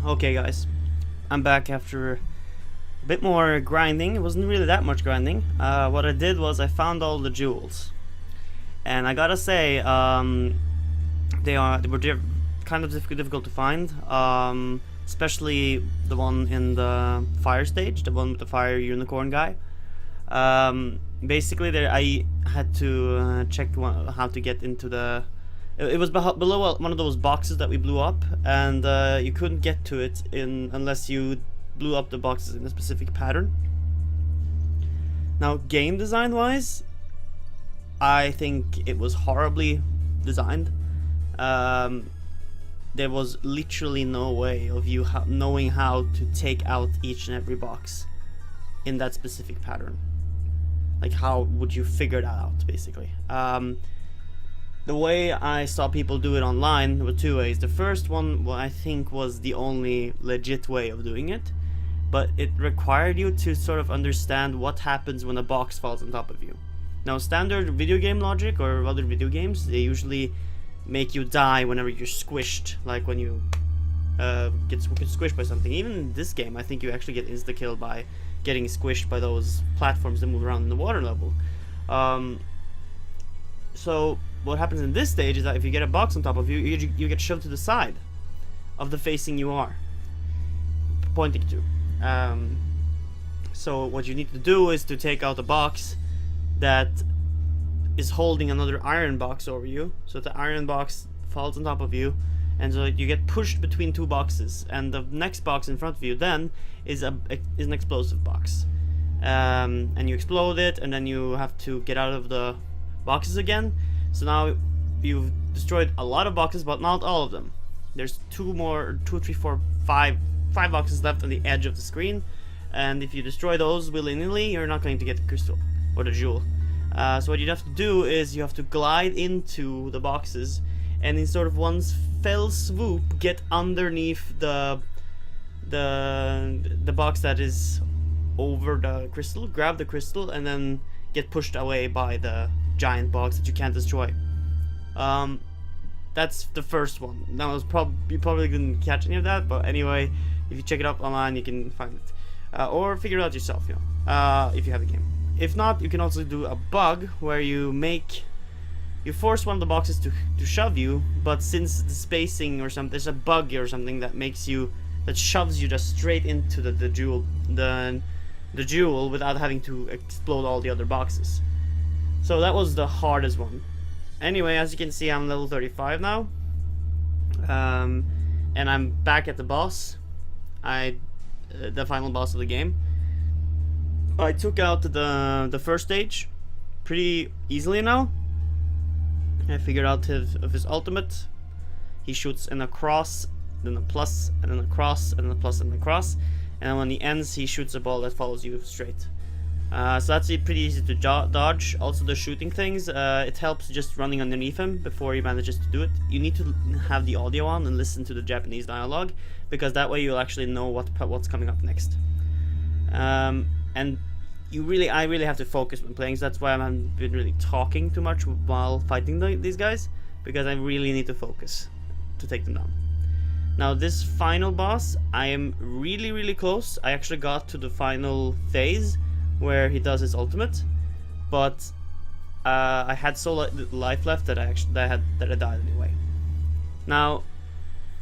Okay guys, I'm back after a bit more grinding. It wasn't really that much grinding. What I did was I found all the jewels. And I gotta say, they were kind of difficult to find. Especially the one in the fire stage, the one with the fire unicorn guy. Basically there I had to check how to get into the... It was below one of those boxes that we blew up, and you couldn't get to it unless you blew up the boxes in a specific pattern. Now, game design wise, I think it was horribly designed. There was literally no way of you knowing how to take out each and every box in that specific pattern. Like, how would you figure that out, basically? The way I saw people do it online, there were two ways. The first one, well, I think, was the only legit way of doing it, but it required you to sort of understand what happens when a box falls on top of you. Now, standard video game logic or other video games, they usually make you die whenever you're squished, like when you get squished by something. Even in this game, I think you actually get insta-killed by getting squished by those platforms that move around in the water level. So what happens in this stage is that if you get a box on top of you, you get shoved to the side of the facing you are pointing to. So what you need to do is to take out a box that is holding another iron box over you, so the iron box falls on top of you, and so you get pushed between two boxes, and the next box in front of you then is an explosive box, and you explode it, and then you have to get out of the boxes again. So now you've destroyed a lot of boxes, but not all of them. There's five boxes left on the edge of the screen, and if you destroy those willy-nilly, you're not going to get the crystal or the jewel. So what you have to do is you have to glide into the boxes, and in sort of one fell swoop get underneath the box that is over the crystal, grab the crystal, and then get pushed away by the giant box that you can't destroy. That's the first one. Now, you probably didn't catch any of that, but anyway, if you check it up online, you can find it, or figure it out yourself, you know, if you have the game. If not, you can also do a bug where you force one of the boxes to shove you, but since the spacing or something, there's a bug or something that shoves you just straight into the jewel without having to explode all the other boxes. So that was the hardest one. Anyway, as you can see, I'm level 35 now, and I'm back at the boss. The final boss of the game. I took out the first stage pretty easily now. I figured out his ultimate. He shoots in a cross, then a plus, and then a cross, and then a plus, and a cross. And when he ends, he shoots a ball that follows you straight. So that's pretty easy to dodge. Also, the shooting things, it helps just running underneath him before he manages to do it. You need to have the audio on and listen to the Japanese dialogue, because that way you'll actually know what's coming up next. And I really have to focus when playing, so that's why I haven't been really talking too much while fighting these guys, because I really need to focus to take them down. Now, this final boss, I am really close. I actually got to the final phase where he does his ultimate, but I had so little life left that I died anyway. Now,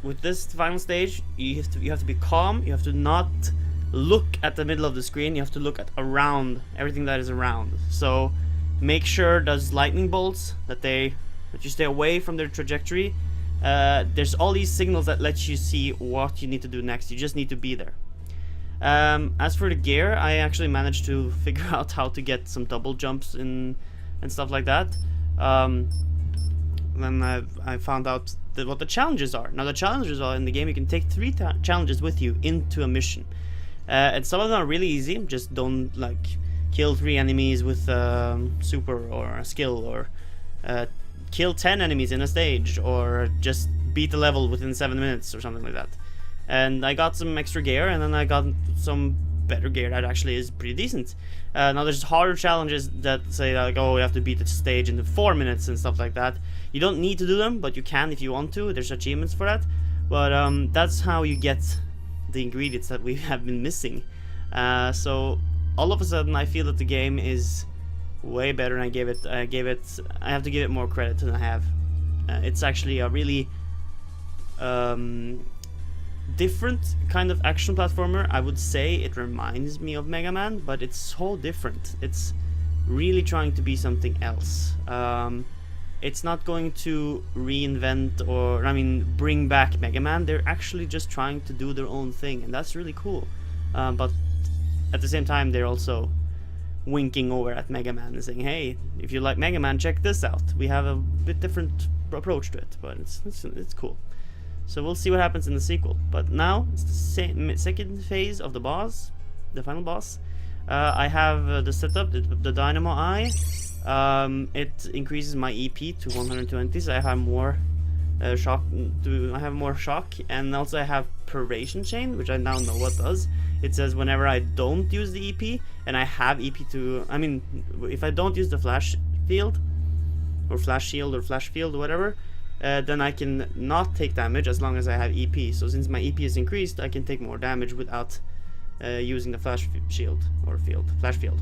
with this final stage, you have to be calm. You have to not look at the middle of the screen. You have to look at everything that is around. So make sure those lightning bolts that you stay away from their trajectory. There's all these signals that let you see what you need to do next. You just need to be there. As for the gear, I actually managed to figure out how to get some double jumps and stuff like that. Then I found out what the challenges are. Now, the challenges are in the game, you can take 3 challenges with you into a mission. And some of them are really easy. Just don't kill 3 enemies with super or a skill, or kill 10 enemies in a stage, or just beat the level within 7 minutes or something like that. And I got some extra gear, and then I got some better gear that actually is pretty decent. Now there's harder challenges that say like, oh, you have to beat the stage in 4 minutes and stuff like that. You don't need to do them, but you can if you want to. There's achievements for that. But that's how you get the ingredients that we have been missing. So all of a sudden I feel that the game is way better, and I have to give it more credit than I have. It's actually a really different kind of action platformer. I would say it reminds me of Mega Man, but it's so different. It's really trying to be something else. It's not going to reinvent or, I mean, bring back Mega Man. They're actually just trying to do their own thing, and that's really cool. But at the same time, they're also winking over at Mega Man and saying, hey, if you like Mega Man, check this out. We have a bit different approach to it, but it's cool. So we'll see what happens in the sequel. But now it's the second phase of the boss, the final boss. I have the setup, the Dynamo Eye. It increases my EP to 120, so I have more shock. I have more shock, and also I have Pervasion Chain, which I now know what does. It says whenever I don't use the EP, and I have EP to, I mean, if I don't use the flash field, or flash shield, or flash field, or whatever, then I can not take damage as long as I have EP. So since my EP is increased, I can take more damage without using the flash shield or flash field.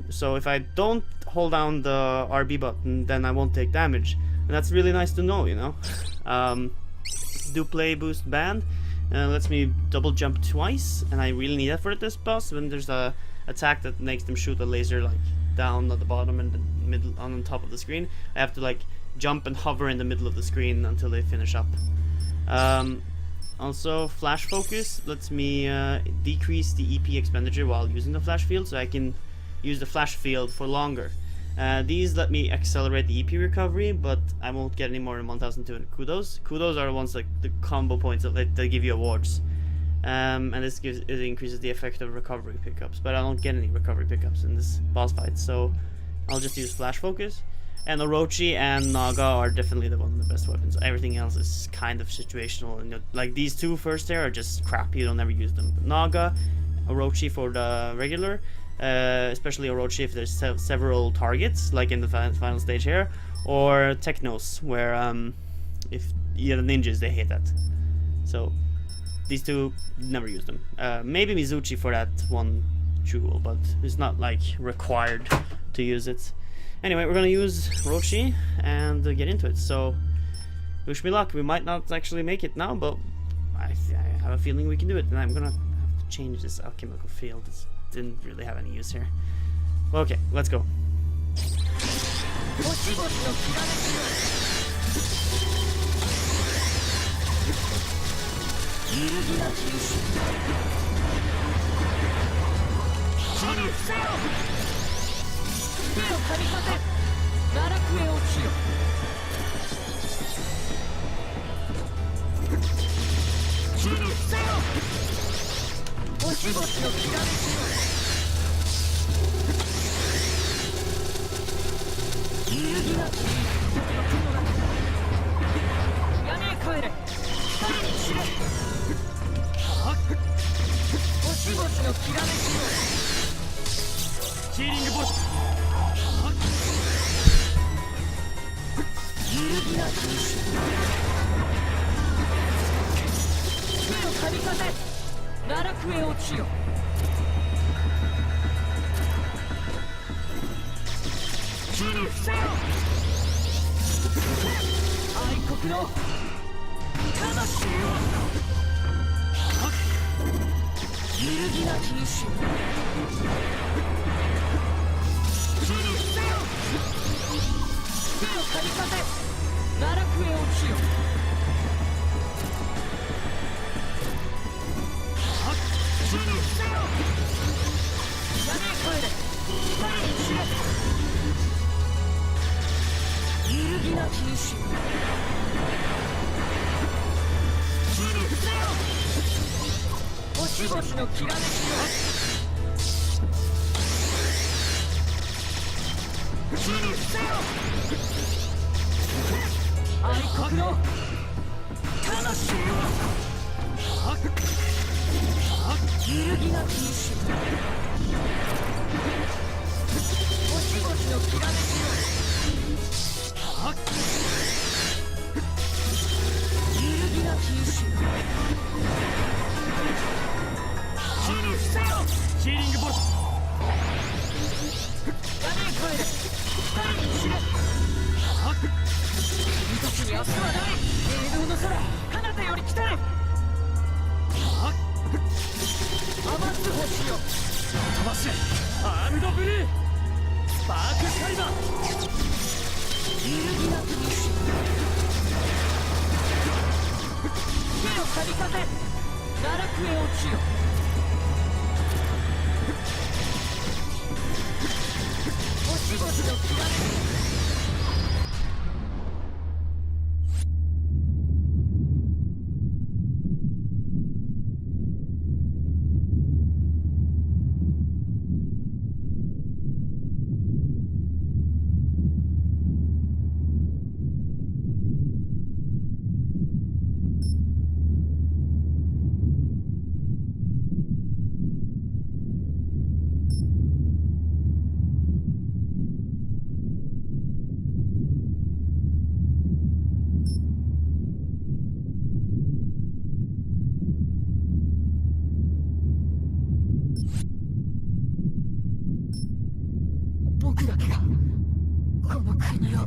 So if I don't hold down the RB button, then I won't take damage, and that's really nice to know, you know. Do play boost band lets me double jump twice, and I really need that for this boss. When there's a attack that makes them shoot a laser like down at the bottom and the middle on top of the screen, I have to like jump and hover in the middle of the screen until they finish up. Also, flash focus lets me decrease the EP expenditure while using the flash field, so I can use the flash field for longer. These let me accelerate the EP recovery, but I won't get any more than 1,200 kudos. Kudos are the ones like the combo points that they give you awards. And this increases the effect of recovery pickups, but I don't get any recovery pickups in this boss fight, so I'll just use flash focus. And Orochi and Naga are definitely one of the best weapons. Everything else is kind of situational, and like these two first there are just crap. You don't ever use them. But Naga, Orochi for the regular, especially Orochi if there's several targets, like in the final stage here, or Technos, where if the ninjas, they hate that. So these two, never use them. Maybe Mizuchi for that one jewel, but it's not like required to use it. Anyway, we're gonna use Orochi and get into it. So wish me luck. We might not actually make it now, but I have a feeling we can do it. And I'm gonna have to change this alchemical field. It didn't really have any use here. Well, okay, let's go. ヒーリングボルト。君たちに明日はない。映像の空、彼方より来たい。アマス星よ、飛ばせ。アームドブルー、スパークカリバー、揺るぎなく無視。火の旅風、奈落へ落ちよ。星々のきらめき。僕だけがこの国を。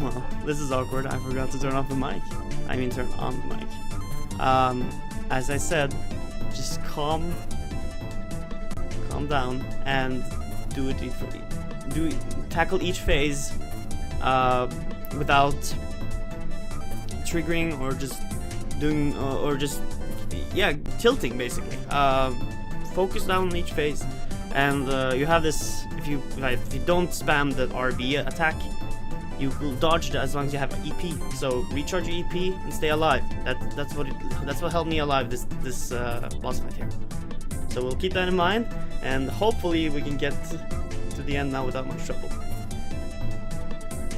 Well, this is awkward. I forgot to turn off the mic. I mean, turn on the mic. As I said, just calm down and tackle each phase without triggering or just doing tilting basically. Focus down on each phase, and you have this. If you don't spam the RB attack, you will dodge it as long as you have EP. So recharge your EP and stay alive. That's what helped me alive this boss fight here. So we'll keep that in mind, and hopefully we can get to the end now without much trouble.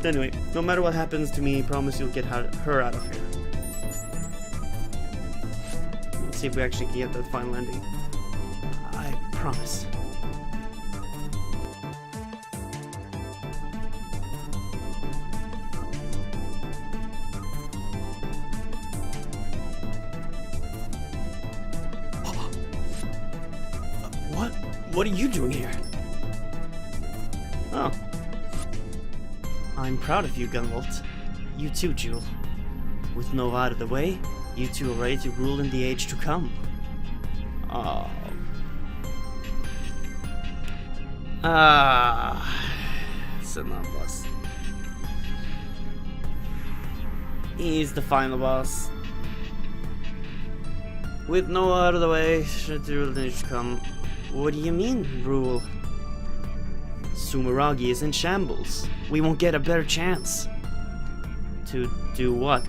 Anyway, no matter what happens to me, promise you'll get her out of here. Let's see if we actually can get that final ending. I promise. What are you doing here? Oh. I'm proud of you, Gunvolt. You too, Jewel. With Nova out of the way, you two are ready to rule in the age to come. Oh. It's the boss. He's the final boss. With Nova out of the way, should rule in the age to come. What do you mean, rule? Sumeragi is in shambles. We won't get a better chance. To do what?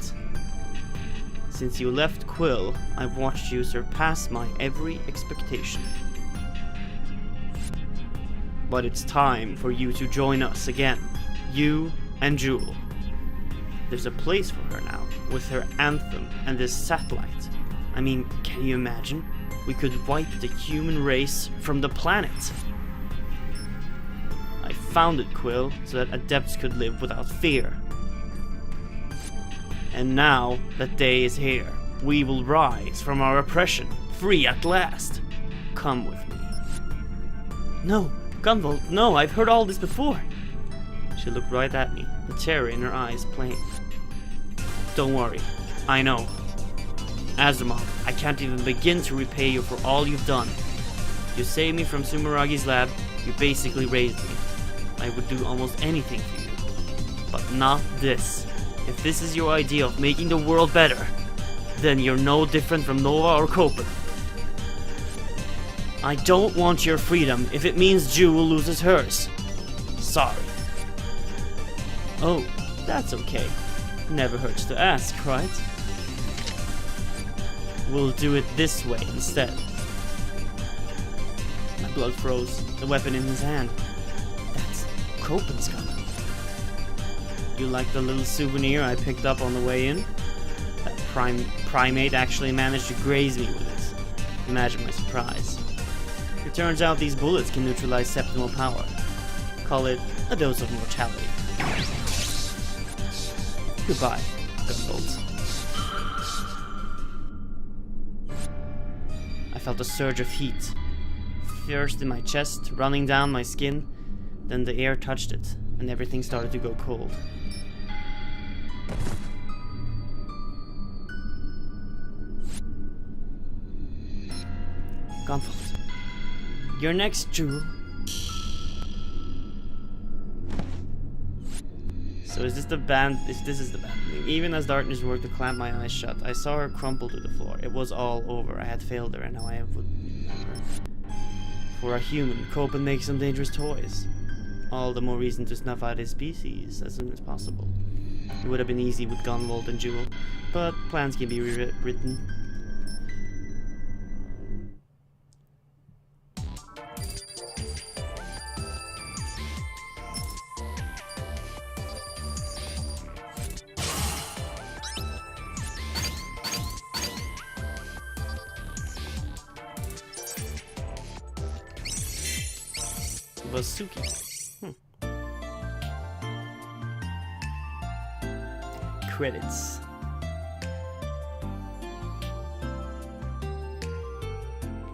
Since you left Quill, I've watched you surpass my every expectation. But it's time for you to join us again. You and Jewel. There's a place for her now, with her anthem and this satellite. I mean, can you imagine? We could wipe the human race from the planet. I founded Quill so that adepts could live without fear. And now that day is here, we will rise from our oppression, free at last. Come with me. No, Gunvolt, no, I've heard all this before. She looked right at me, the terror in her eyes plain. Don't worry, I know. Azure, I can't even begin to repay you for all you've done. You saved me from Sumeragi's lab, you basically raised me. I would do almost anything for you. But not this. If this is your idea of making the world better, then you're no different from Nova or Copen. I don't want your freedom if it means Jewel loses hers. Sorry. Oh, that's okay. Never hurts to ask, right? We'll do it this way instead. My blood froze, the weapon in his hand. That's Copen's gun. You like the little souvenir I picked up on the way in? That primate actually managed to graze me with it. Imagine my surprise. It turns out these bullets can neutralize septimal power. Call it a dose of mortality. Goodbye, Gunvolt. I felt a surge of heat. First in my chest, running down my skin, then the air touched it, and everything started to go cold. Gunvolt. You're next, Jewel. So is this the band? This is the band. Even as darkness worked to clamp my eyes shut, I saw her crumple to the floor. It was all over. I had failed her, and now I would never. For a human, Copen makes some dangerous toys. All the more reason to snuff out his species as soon as possible. It would have been easy with Gunvolt and Jewel, but plans can be rewritten. Vasuki. Credits.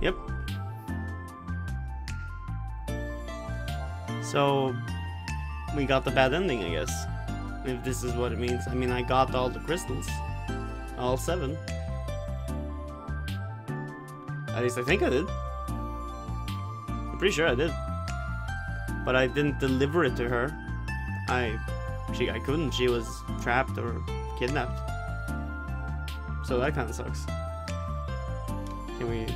Yep. So we got the bad ending, I guess. If this is what it means. I mean, I got all the crystals. All 7. At least I think I did. I'm pretty sure I did. But I didn't deliver it to her. I couldn't. She was trapped or kidnapped. So that kind of sucks. Can we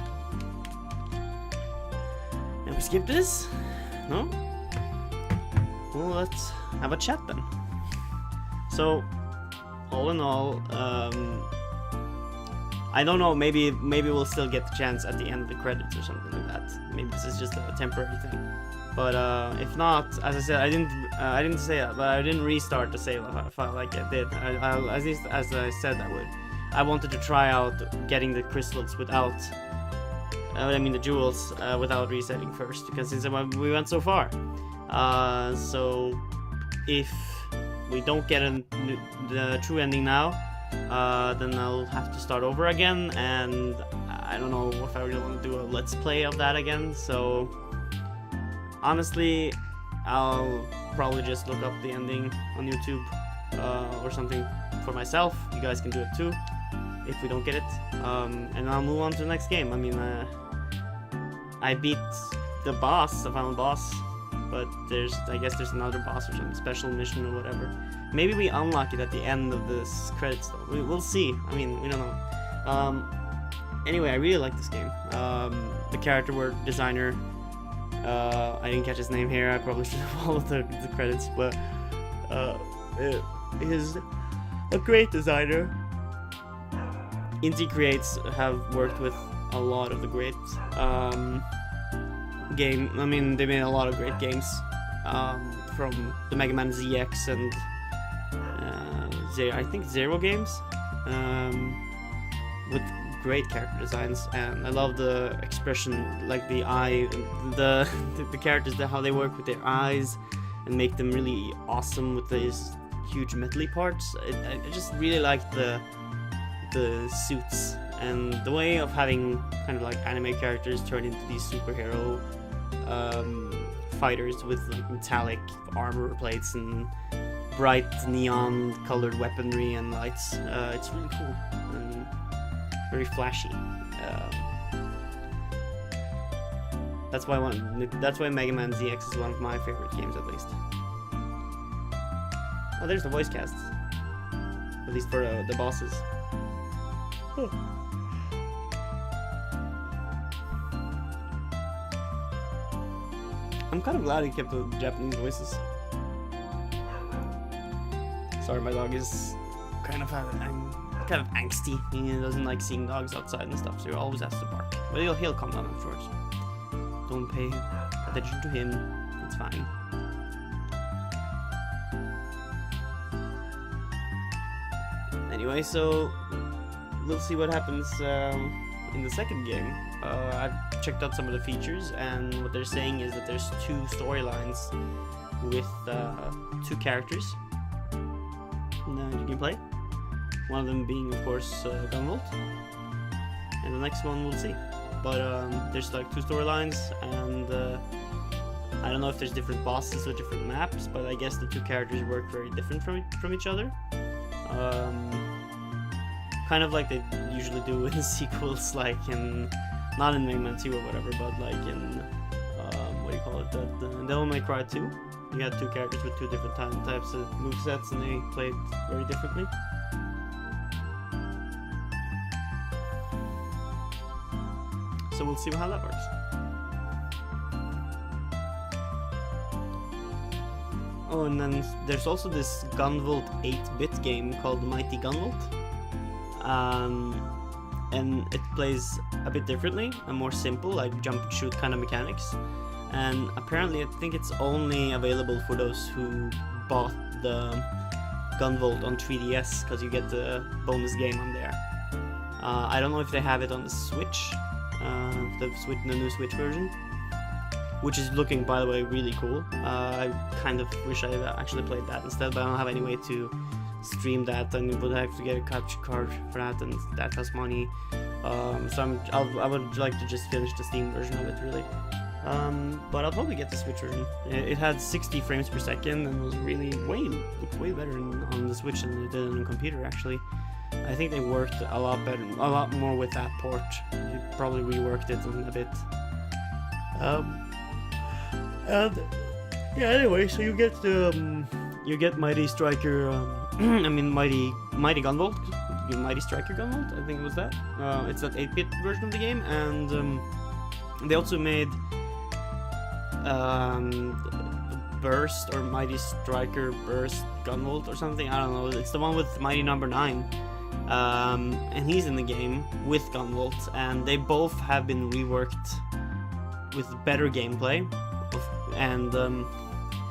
skip this? No? Well, let's have a chat then. So, all in all, I don't know. Maybe we'll still get the chance at the end of the credits or something like that. Maybe this is just a temporary thing. But if not, as I said, I didn't say that, but I didn't restart the save file like I did. At least as I said I would. I wanted to try out getting the crystals without, the jewels without resetting first, because since we went so far. So if we don't get the true ending now, then I'll have to start over again, and I don't know if I really want to do a let's play of that again. So honestly, I'll probably just look up the ending on YouTube or something for myself. You guys can do it too if we don't get it, and I'll move on to the next game. I mean, I beat the boss, the final boss, but I guess there's another boss or some special mission or whatever. Maybe we unlock it at the end of this credits though. We'll see. I mean, we don't know. Anyway, I really like this game. The character work designer, I didn't catch his name here. I probably should have followed the credits, but he's a great designer. Inti Creates have worked with a lot of the great game. I mean, they made a lot of great games from the Mega Man ZX and I think Zero games, with great character designs, and I love the expression, like the eye, the characters, how they work with their eyes and make them really awesome with these huge metally parts. I just really like the suits and the way of having kind of like anime characters turn into these superhero fighters with like metallic armor plates and bright neon colored weaponry and lights. It's really cool and very flashy. That's why Mega Man ZX is one of my favorite games, at least. Oh, there's the voice casts, at least for the bosses. Oh. I'm kind of glad he kept the Japanese voices. Sorry, my dog is kind of angsty. He doesn't like seeing dogs outside and stuff, so he always has to bark. But he'll calm down afterwards. Don't pay attention to him. It's fine. Anyway, so we'll see what happens in the second game. I've checked out some of the features, and what they're saying is that there's 2 storylines with 2 characters that you can play. One of them being, of course, Gunvolt, and the next one we'll see. But there's like 2 storylines, and I don't know if there's different bosses or different maps, but I guess the 2 characters work very different from each other. Kind of like they usually do in sequels, like in, not in Mega Man 2 or whatever, but like in, what do you call it, Devil May Cry 2. You had 2 characters with 2 different types of movesets, and they played very differently. So we'll see how that works. Oh, and then there's also this Gunvolt 8-bit game called Mighty Gunvolt. And it plays a bit differently and more simple, like jump and shoot kind of mechanics. And apparently I think it's only available for those who bought the Gunvolt on 3DS, because you get the bonus game on there. I don't know if they have it on the Switch, the new Switch version, which is looking, by the way, really cool. I kind of wish I actually played that instead, but I don't have any way to stream that, and you would have to get a capture card for that, and that costs money. So I would like to just finish the Steam version of it, really. But I'll probably get the Switch version. It had 60 frames per second and was really looked way better on the Switch than it did on the computer, actually. I think they worked a lot better, a lot more with that port. They probably reworked it a bit. And yeah, anyway, so you get Mighty Striker, I mean Mighty Gunvolt, Mighty Striker Gunvolt, I think it was that. It's that 8-bit version of the game, and they also made Burst or Mighty Striker Burst Gunvolt or something. I don't know. It's the one with Mighty Number 9, and he's in the game with Gunvolt, and they both have been reworked with better gameplay, and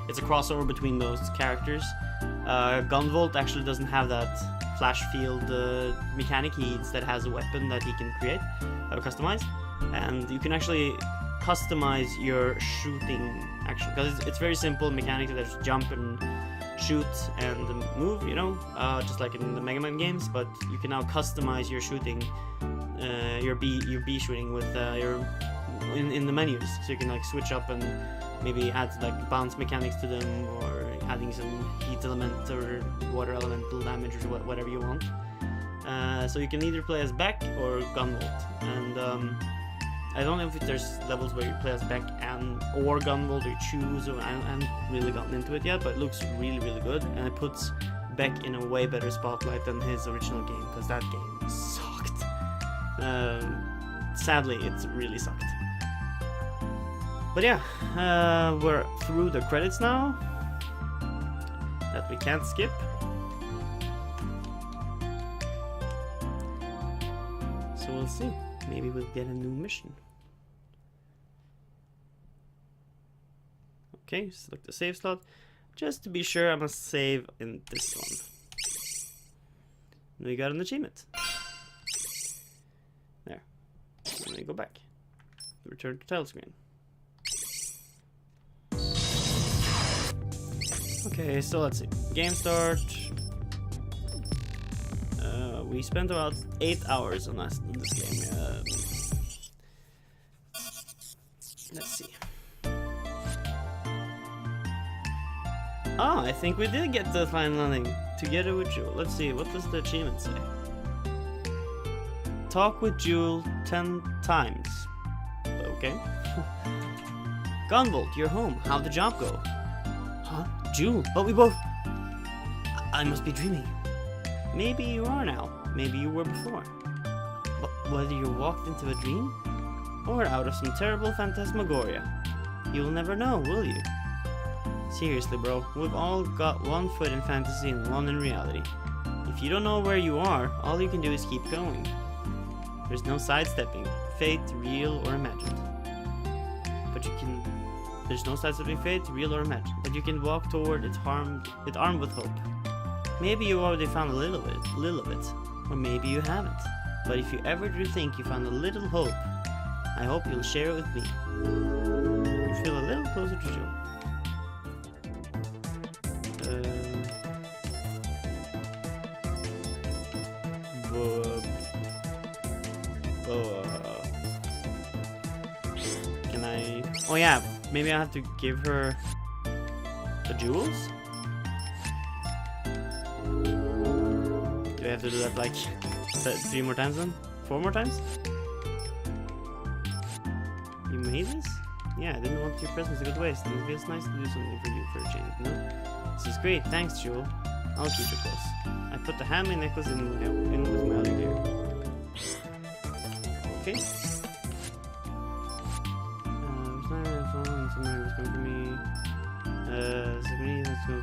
it's a crossover between those characters. Gunvolt actually doesn't have that flash field mechanic. He instead has a weapon that he can create or customize, and you can actually customize your shooting action, because it's very simple mechanics. There's jump and shoot and move, you know, just like in the Mega Man games, but you can now customize your shooting, your B shooting with in the menus, so you can like switch up and maybe add like bounce mechanics to them, or adding some heat element or water elemental damage or whatever you want. So you can either play as Beck or Gunvolt, and I don't know if there's levels where you play as Beck or Gunvolt, or you choose, or I haven't really gotten into it yet, but it looks really, really good, and it puts Beck in a way better spotlight than his original game, because that game sucked. Sadly, it really sucked. But yeah, we're through the credits now, that we can't skip. So we'll see. Maybe we'll get a new mission. Okay, select the save slot. Just to be sure, I must save in this one. And we got an achievement. There. And then go back. Return to title screen. Okay, so let's see. Game start. We spent about 8 hours on this game. Let's see. I think we did get the final ending together with Jewel. Let's see, what does the achievement say? Talk with Jewel 10 times. Okay. Gunvolt, you're home. How'd the job go? Huh? Jewel, but we both... I must be dreaming. Maybe you are now. Maybe you were before. But whether you walked into a dream or out of some terrible phantasmagoria, you'll never know, will you? Seriously, bro, we've all got one foot in fantasy and one in reality. If you don't know where you are, all you can do is keep going. There's no sidestepping, fate, real or imagined. There's no sidestepping fate, real or imagined, but you can walk toward it armed with hope. Maybe you already found a little of it, or maybe you haven't. But if you ever do think you found a little hope, I hope you'll share it with me. You feel a little closer to Joe. Can I? Oh yeah, maybe I have to give her the jewels. Do I have to do that like 3 more times then? 4 more times? You made this? Yeah, I didn't want your presents to go to waste, and it feels nice to do something for you for a change, no? This is great, thanks, Jewel. I'll keep it close. I put the handmade necklace in with my other gear. Okay. It's not really fun, and something was going for me. Let's go.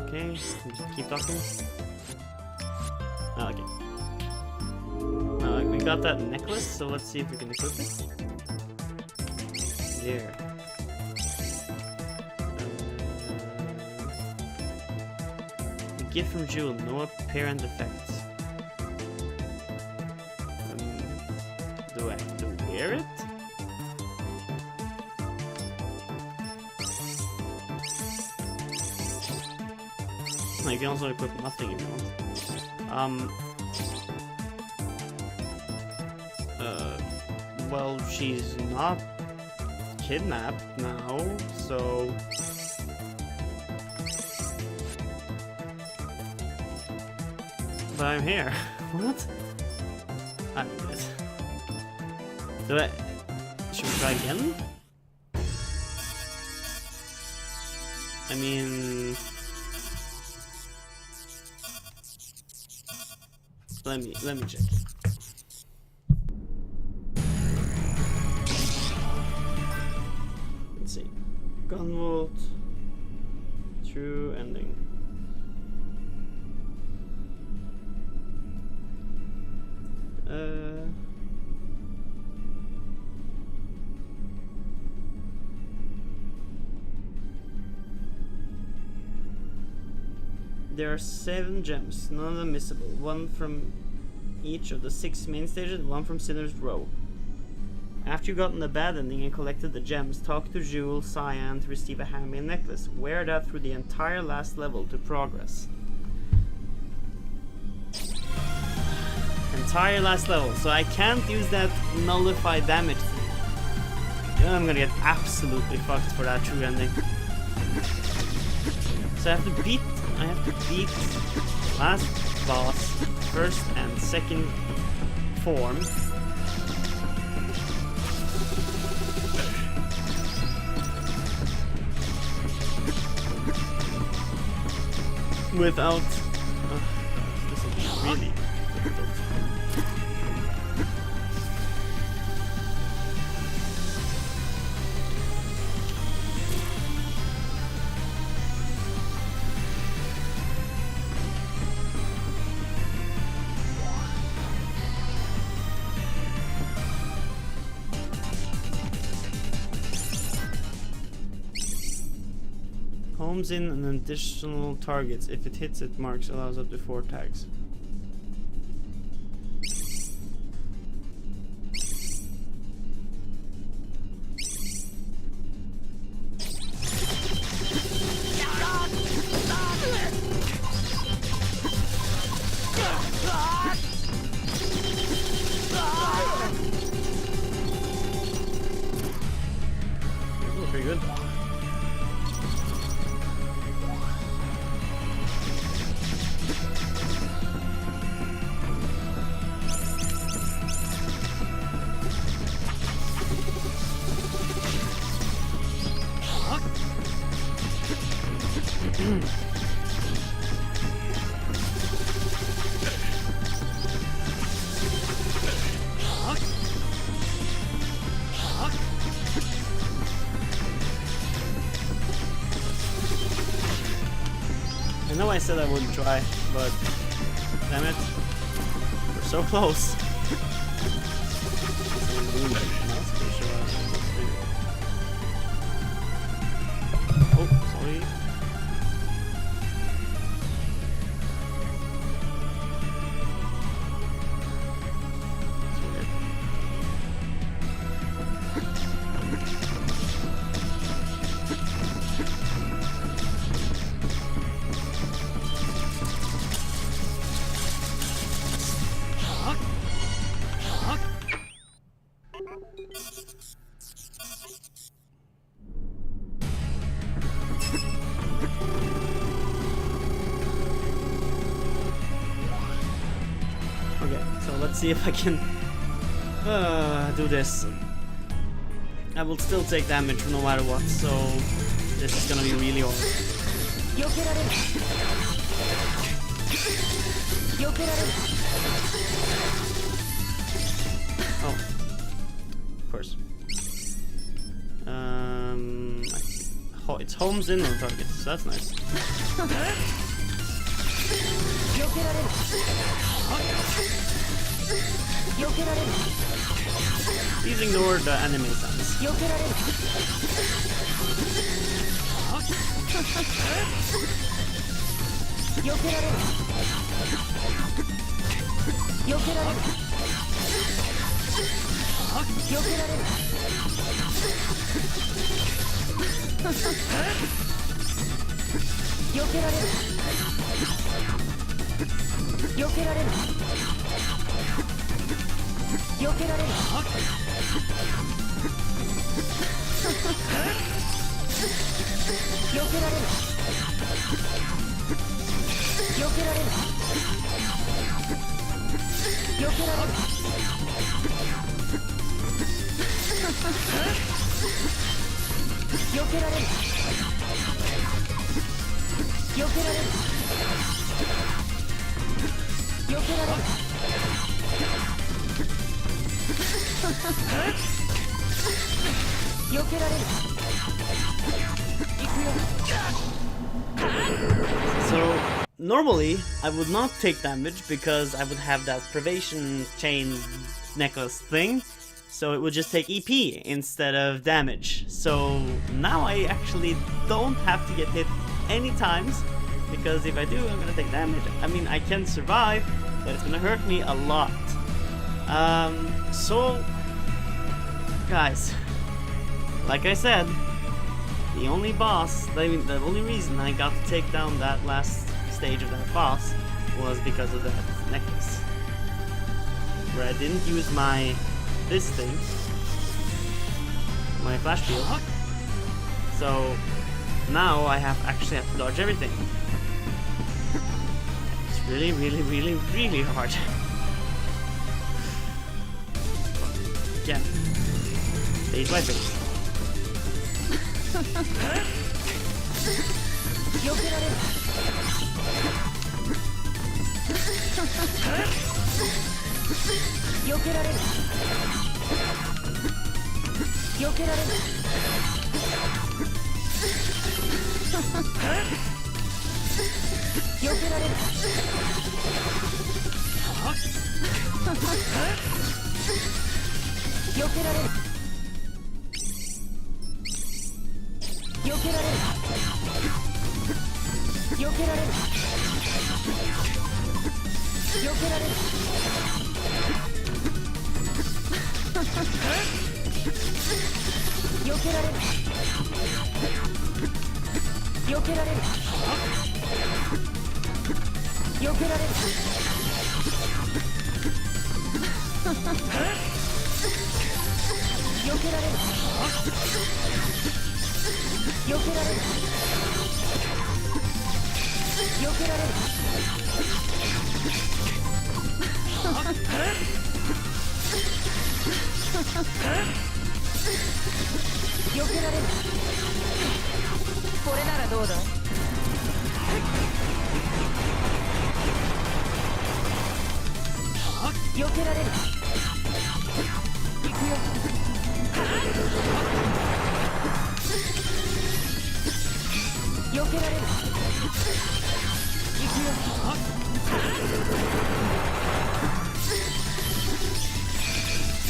Okay, just keep talking. Oh, okay. We got that necklace, so let's see if we can equip it. There. A gift from Jewel, no apparent effects. Do I have to wear it? You can also equip nothing if you want. Well, she's not kidnapped now, so... But I'm here. What? I'm dead. Should we try again? I mean... Let me check. Let's see. Gunvolt. True ending. There are 7 gems, none of them missable. 1 from each of the 6 main stages, 1 from Sinner's Row. After you've gotten the bad ending and collected the gems, talk to Jewel Cyan to receive a handmade necklace. Wear that through the entire last level to progress. Entire last level, so I can't use that nullify damage thing. I'm gonna get absolutely fucked for that true ending. So I have to beat last boss, first and second form. Without... this is really difficult. Homes in an additional targets. If it hits, it marks allows up to 4 tags. Pretty good. know I said I wouldn't try, but damn it, we're so close. Oh, sorry. Okay, so let's see if I can do this. I will still take damage no matter what, so this is gonna be really hard. Oh, of course. It's homes in on target, so that's nice. Please ignore the anime sounds. So normally I would not take damage because I would have that privation chain necklace thing, so it would just take EP instead of damage. So now I actually don't have to get hit any times, because if I do, I'm gonna take damage. I mean, I can survive, but it's gonna hurt me a lot. So guys, like I said, the only boss, I mean, the only reason I got to take down that last stage of that boss was because of that necklace, where I didn't use this thing, my flash shield. So now I actually have to dodge everything. It's really, really, really, really hard. Again, phase by phase.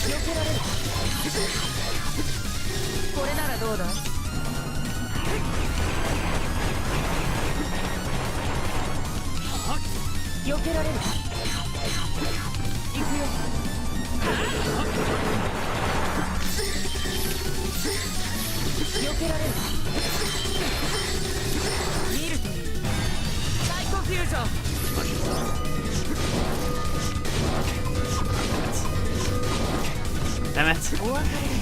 けられる。これならどうだ。避けられる。行くよ。避けられる。見るというサイコフュージョン。ダメ。お別れで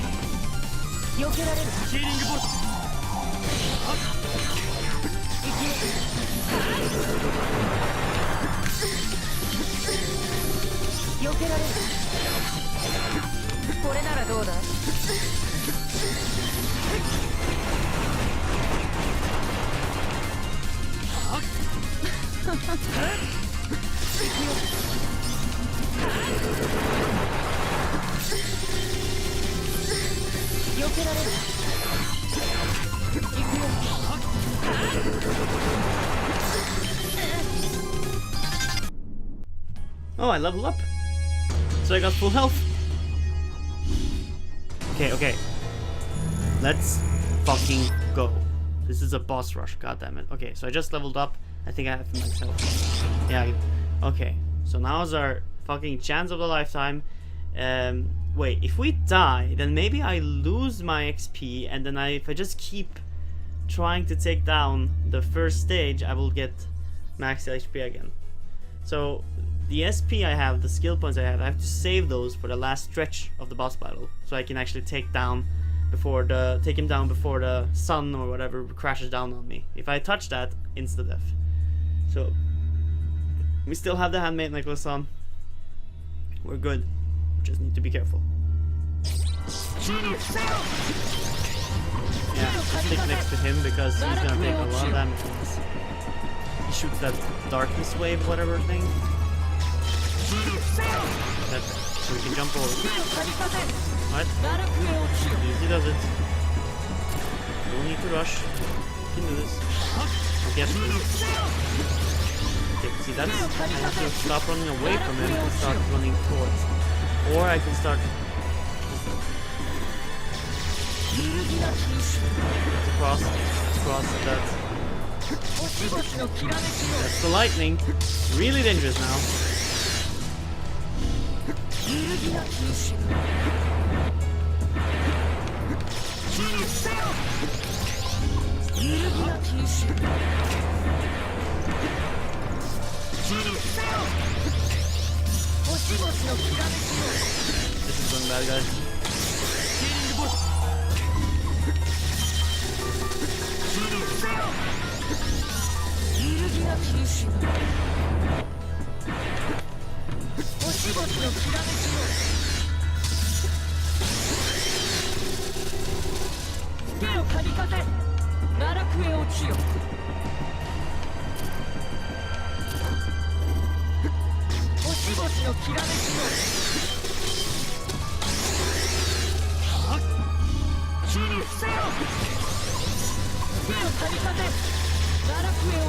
避けられる。ヒーリングボルト。行くよ。避けられる。これならどうだ。避けられる。行くよ。Oh, I leveled up. So I got full health. Okay, okay. Let's fucking go. This is a boss rush, god damn it. Okay, so I just leveled up. I think I have max health. Yeah, okay. So now's our fucking chance of a lifetime. Wait, if we die, then maybe I lose my XP, and then if I just keep trying to take down the first stage, I will get max HP again. So the SP I have, the skill points I have to save those for the last stretch of the boss battle, so I can actually take him down before the sun or whatever crashes down on me. If I touch that, insta death. So we still have the handmade necklace on. We're good. We just need to be careful. Yeah, stick next to him because he's gonna take a lot of damage from this. He shoots that darkness wave, whatever thing. That, so we can jump over. What? Easy does it. No need to rush. We can do this. Okay, see, that's... I have to stop running away from him and start running towards. Or I can start... Across that. That's the lightning. Really dangerous now. This is going bad, guys.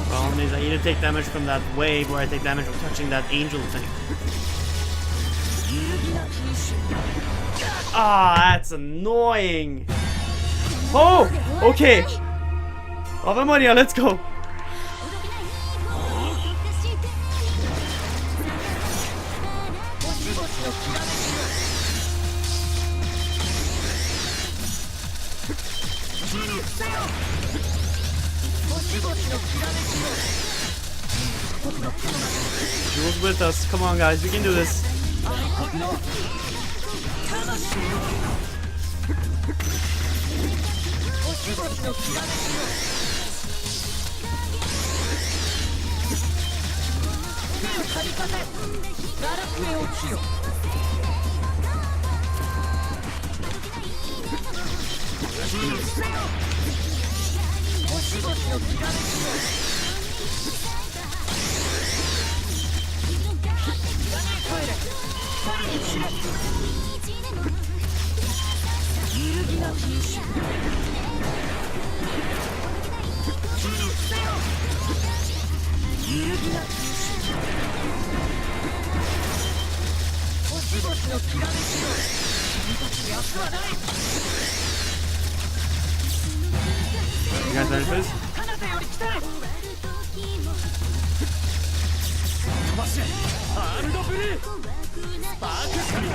Problem is I need to take damage from that wave where I take damage from touching that angel thing. Ah, that's annoying. Oh, okay. Ave Maria, let's go. Jules with us. Come on, guys. We can do this. You guys ready for this? 飛ばせアームドブルースパークカリダ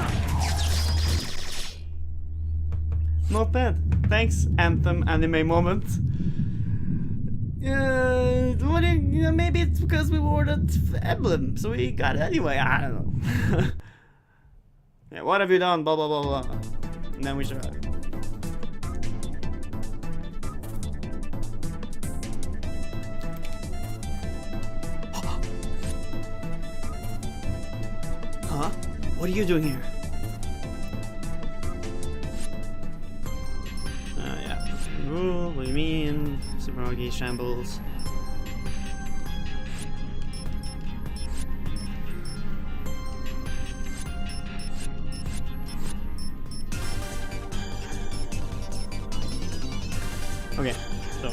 Not bad. Thanks, Anthem anime moment. Maybe it's because we wore that emblem, so we got it anyway. I don't know. Yeah, what have you done? Blah blah blah blah. And then we should. Huh? What are you doing here? Yeah. Rule, what do you mean? Super Rogi shambles. Okay, so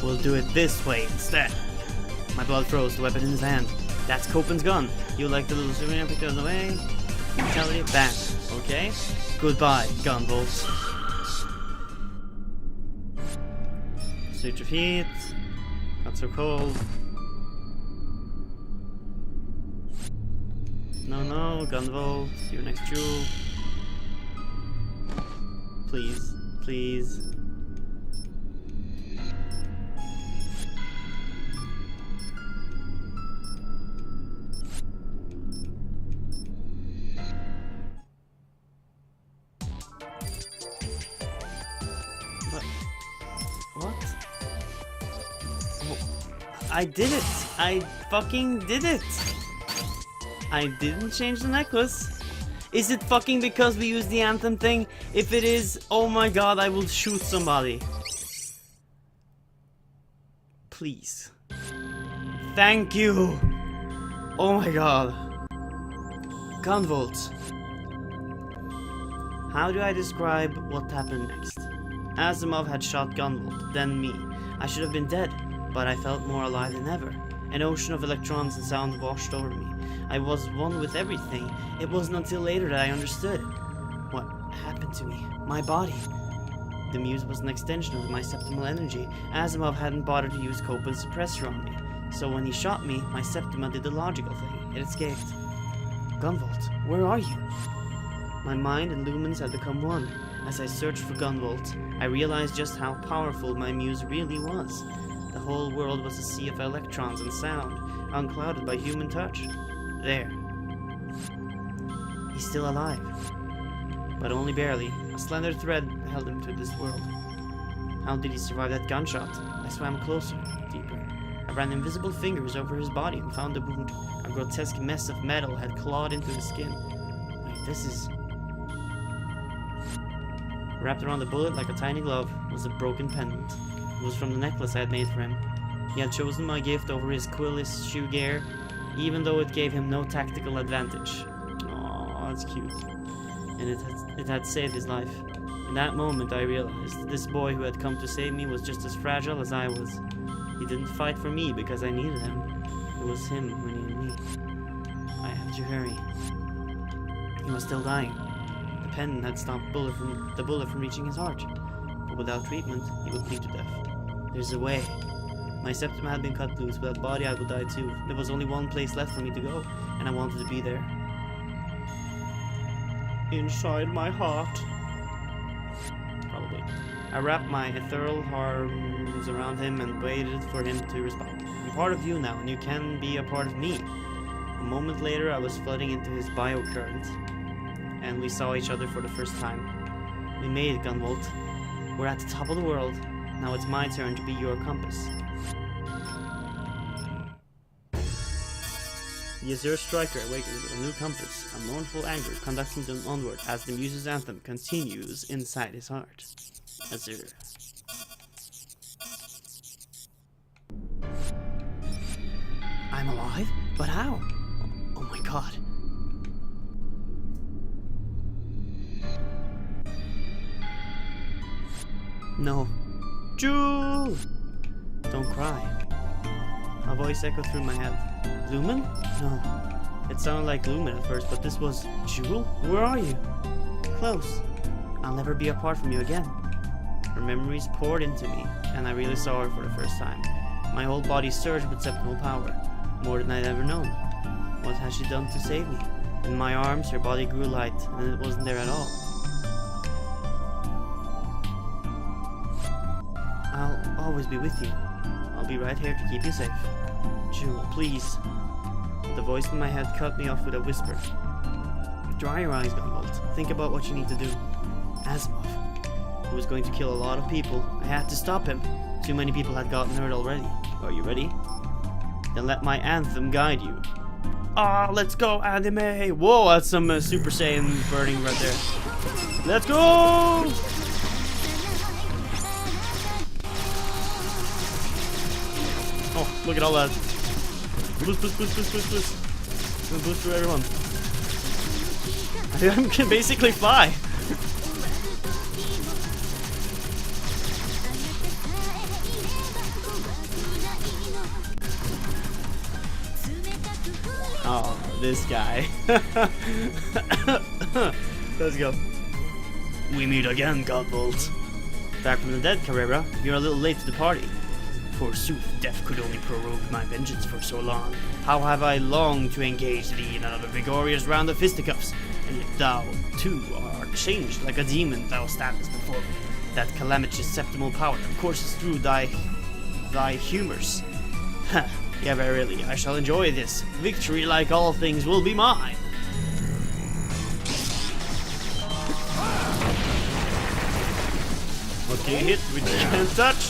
we'll do it this way instead. My blood froze, the weapon in his hand. That's Copen's gun. You like the little souvenir picked on the way? Brutality, bang. Okay. Goodbye, Gunvolt. Switch of heat. Not so cold. No, Gunvolt. Your next jewel. Please, please. What? I did it! I fucking did it! I didn't change the necklace. Is it fucking because we used the anthem thing? If it is, oh my god, I will shoot somebody. Please. Thank you! Oh my god. Gunvolt. How do I describe what happened next? Asimov had shot Gunvolt, then me. I should have been dead, but I felt more alive than ever. An ocean of electrons and sound washed over me. I was one with everything. It wasn't until later that I understood. What happened to me? My body. The muse was an extension of my septimal energy. Asimov hadn't bothered to use Copen's suppressor on me. So when he shot me, my septima did the logical thing. It escaped. Gunvolt, where are you? My mind and lumens had become one. As I searched for Gunvolt, I realized just how powerful my muse really was. The whole world was a sea of electrons and sound, unclouded by human touch. There. He's still alive. But only barely. A slender thread held him to this world. How did he survive that gunshot? I swam closer, deeper. I ran invisible fingers over his body and found the wound. A grotesque mess of metal had clawed into his skin. Wait, this is... Wrapped around the bullet like a tiny glove was a broken pendant. It was from the necklace I had made for him. He had chosen my gift over his quillless shoe gear, even though it gave him no tactical advantage. Aww, that's cute. And it had saved his life. In that moment I realized that this boy who had come to save me was just as fragile as I was. He didn't fight for me because I needed him. It was him who needed me. I had to hurry. He was still dying. The pendant had stopped the bullet from reaching his heart. But without treatment, he would bleed to death. There's a way. My septum had been cut loose, without body I would die too. There was only one place left for me to go, and I wanted to be there. Inside my heart. Probably. I wrapped my ethereal arms around him and waited for him to respond. I'm part of you now, and you can be a part of me. A moment later, I was flooding into his biocurrent, and we saw each other for the first time. We made it, Gunvolt. We're at the top of the world. Now it's my turn to be your compass. The Azure Striker awakens with a new compass. A mournful anger conducts him onward as the Muse's anthem continues inside his heart. Azure. I'm alive? But how? Oh my god. No. Jewel! Don't cry. A voice echoed through my head. Lumen? No. It sounded like Lumen at first, but this was Jewel? Where are you? Close. I'll never be apart from you again. Her memories poured into me, and I really saw her for the first time. My whole body surged with septimal power, more than I'd ever known. What has she done to save me? In my arms, her body grew light, and it wasn't there at all. I'll always be with you. I'll be right here to keep you safe. Jewel, please. The voice in my head cut me off with a whisper. Dry your eyes, Gunvolt. Think about what you need to do. Asimov. He was going to kill a lot of people. I had to stop him. Too many people had gotten hurt already. Are you ready? Then let my anthem guide you. Ah, let's go, anime! Whoa, that's some Super Saiyan burning right there. Let's go! Oh, look at all that. Boost, boost, boost, boost, boost, boost. Gonna boost through everyone. I can basically fly. Oh, this guy. Let's go. We meet again, Gunvolt. Back from the dead, Carrera. You're a little late to the party. Forsooth, death could only prorogue my vengeance for so long. How have I longed to engage thee in another vigorous round of fisticuffs, and yet thou, too, art changed like a demon thou standest before me. That calamitous septimal power courses through thy humors. Ha, yeah, verily, I shall enjoy this. Victory, like all things, will be mine. Okay, hit, which you can't touch.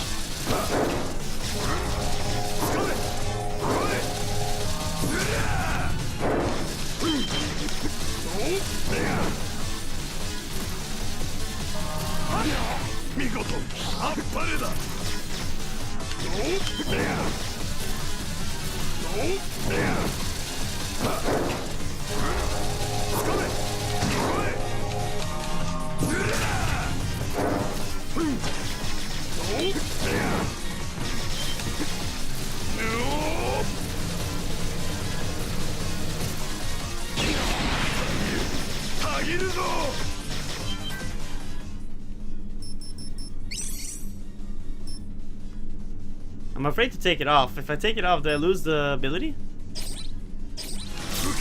I'm afraid to take it off. If I take it off, do I lose the ability?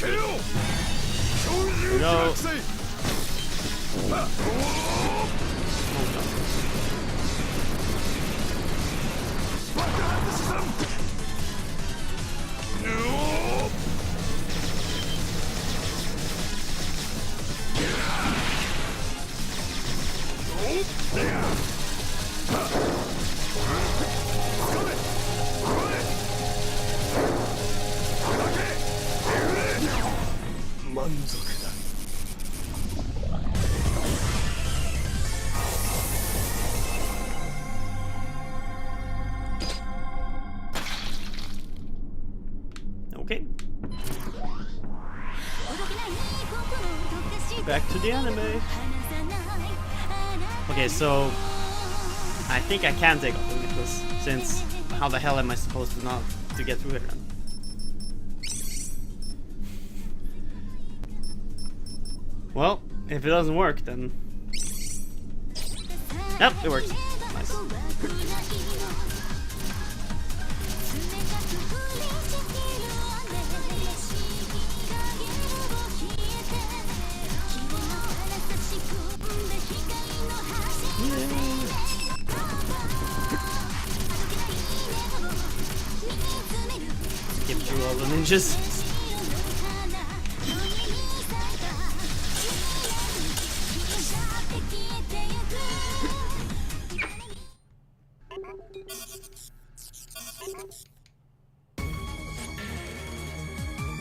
Here we go. Okay. Back to the anime. Okay, so I think I can take off the necklace, since how the hell am I supposed to not to get through here then? Well, if it doesn't work, then... Yep, it works. Nice. Skip through all the ninjas.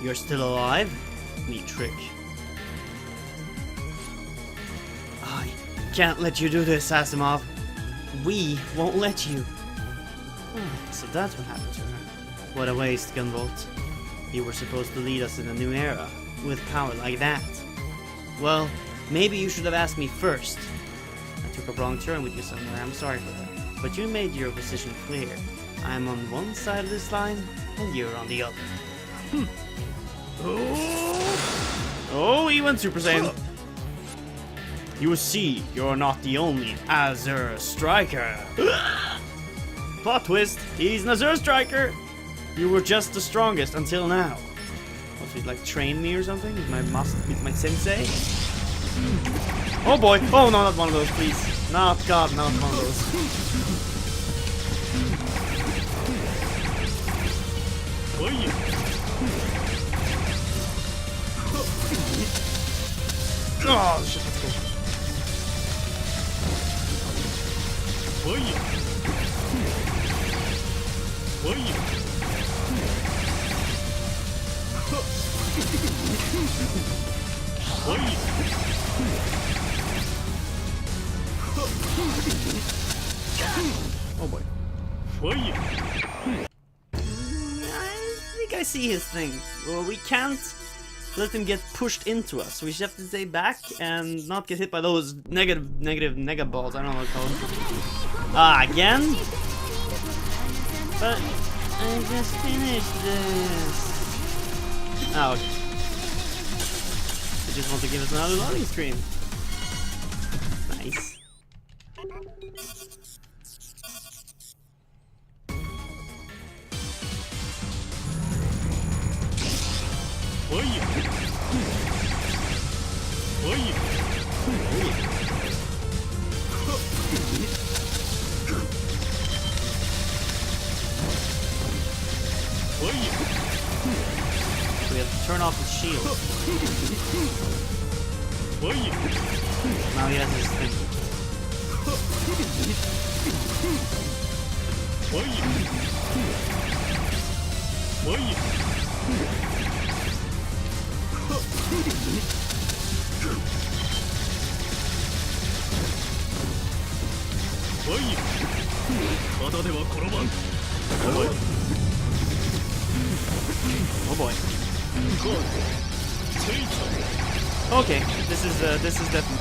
You're still alive? Neat trick. I can't let you do this, Asimov. We won't let you. Oh, so that's what happened to her. What a waste, Gunvolt. You were supposed to lead us in a new era, with power like that. Well, maybe you should have asked me first. I took a wrong turn with you somewhere, I'm sorry for that. But you made your position clear. I'm on one side of this line, and you're on the other. Oh, he went Super Saiyan. You see, you're not the only Azure striker. Plot twist, he's an Azure striker. You were just the strongest until now. What, he'd like train me or something? With my sensei? Oh boy! Oh no, not one of those, please. Not God, not one of those. Oh shit, let's go. Oh boy. I think I see his thing. Well, we can't let him get pushed into us. We should have to stay back and not get hit by those negative nega balls. I don't know what to call them. Ah, again? But I just finished this. Oh, okay. They just want to give us another loading screen. Nice. We have to turn off his shield. Now he has his thing. Oh boy. Okay, this is different.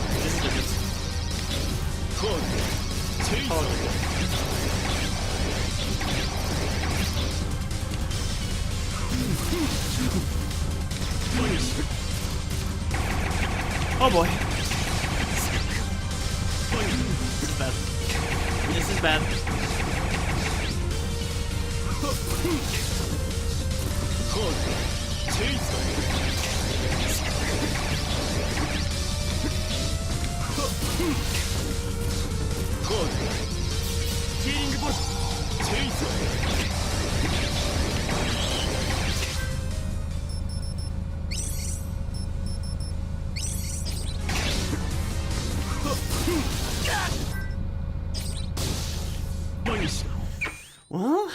Oh boy. This is bad. This is bad. Well,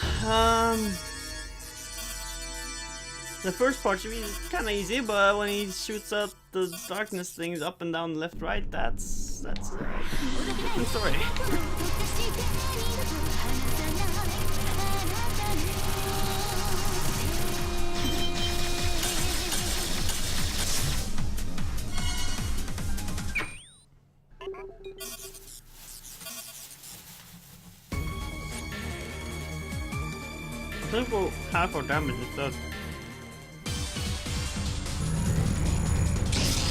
the first part should be kind of easy, but when he shoots out the darkness things up and down, left, right, that's a different story. I think we'll half our damage instead.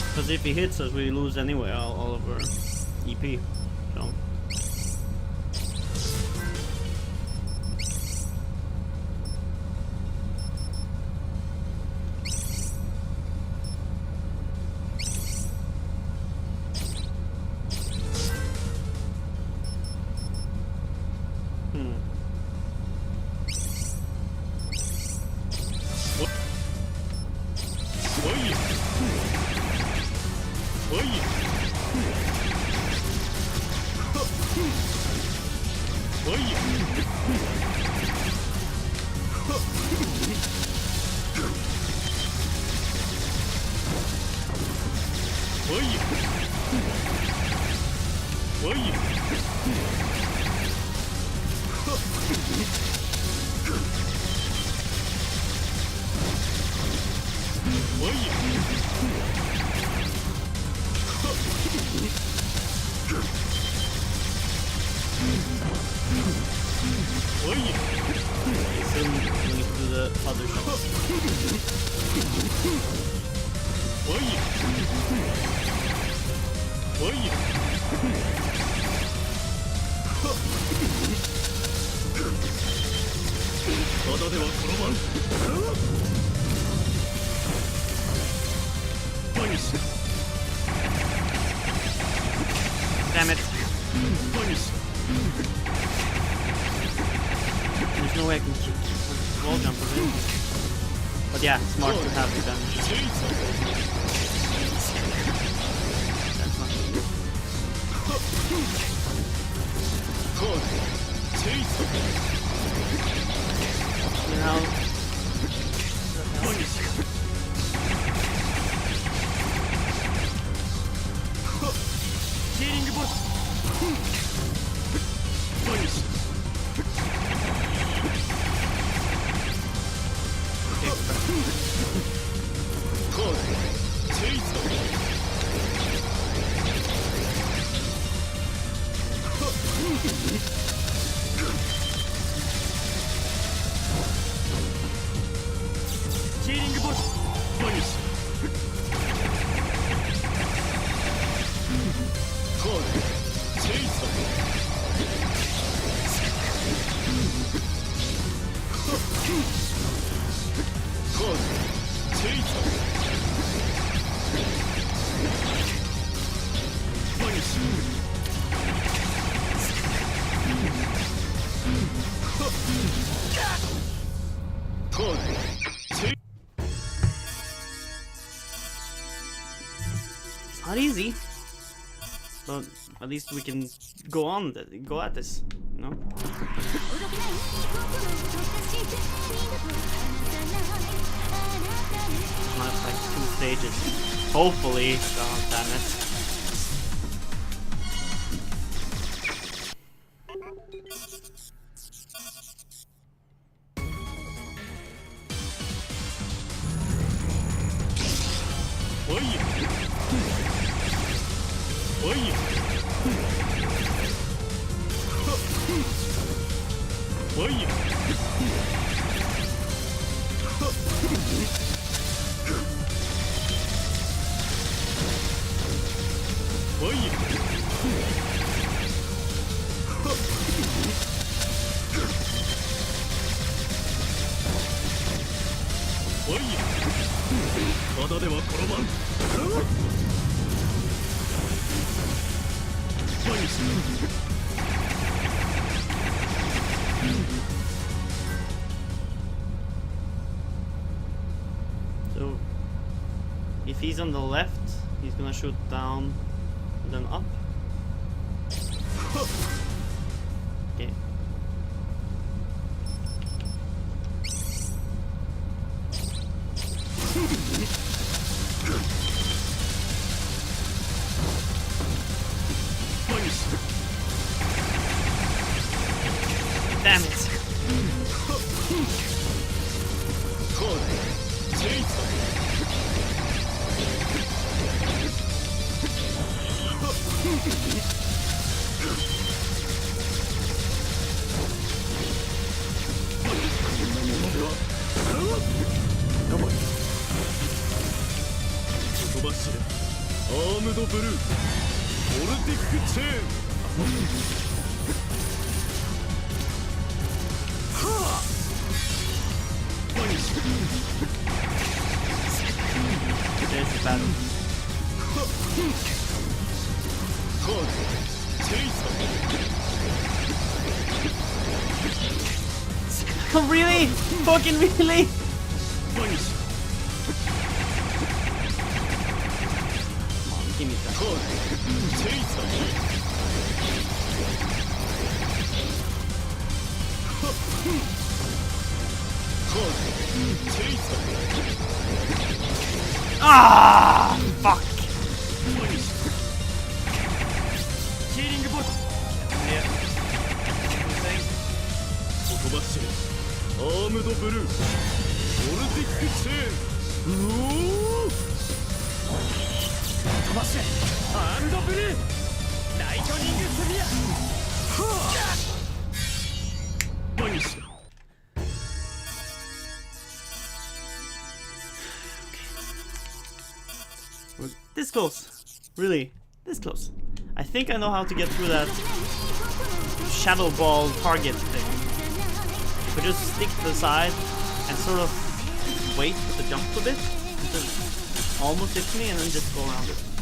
Because if he hits us, we lose anyway all of our EP. So. Soon we need to do the other shot. おいただでは転ばんパニッシュ Damn it. パニッシ There's no way I can keep wall jump of it. But yeah, smart to have it done. ュチェイサー That's not good. カードチェイサー You know, パニッシュ ヒーリングボルトパニッシュ カードチェイサーヒーリングボルトパニッシュカードチェイサーカードチェイサーパニッシュカードチェイ it's not easy. But at least we can go on, go at this, you know? Not like 2 stages. Hopefully. Oh, damn it.おいおいおいおいおいただでは転ばんパニッシュ So, if he's on the left, he's gonna shoot down, then up. Okay. Damn it. Armed Blue Voltic Chain There's the battle. Oh, really? Fucking really? Come on, give me that. Ah, fuck. Yeah. Armed Blue Voltic Chain 飛ばせアームドブルーライトニングスフィアパニッシュ We're this close. Really. This close. I think I know how to get through that shadow ball target thing. If I just stick to the side and sort of wait to jump a bit until it almost hits me and then just go around it.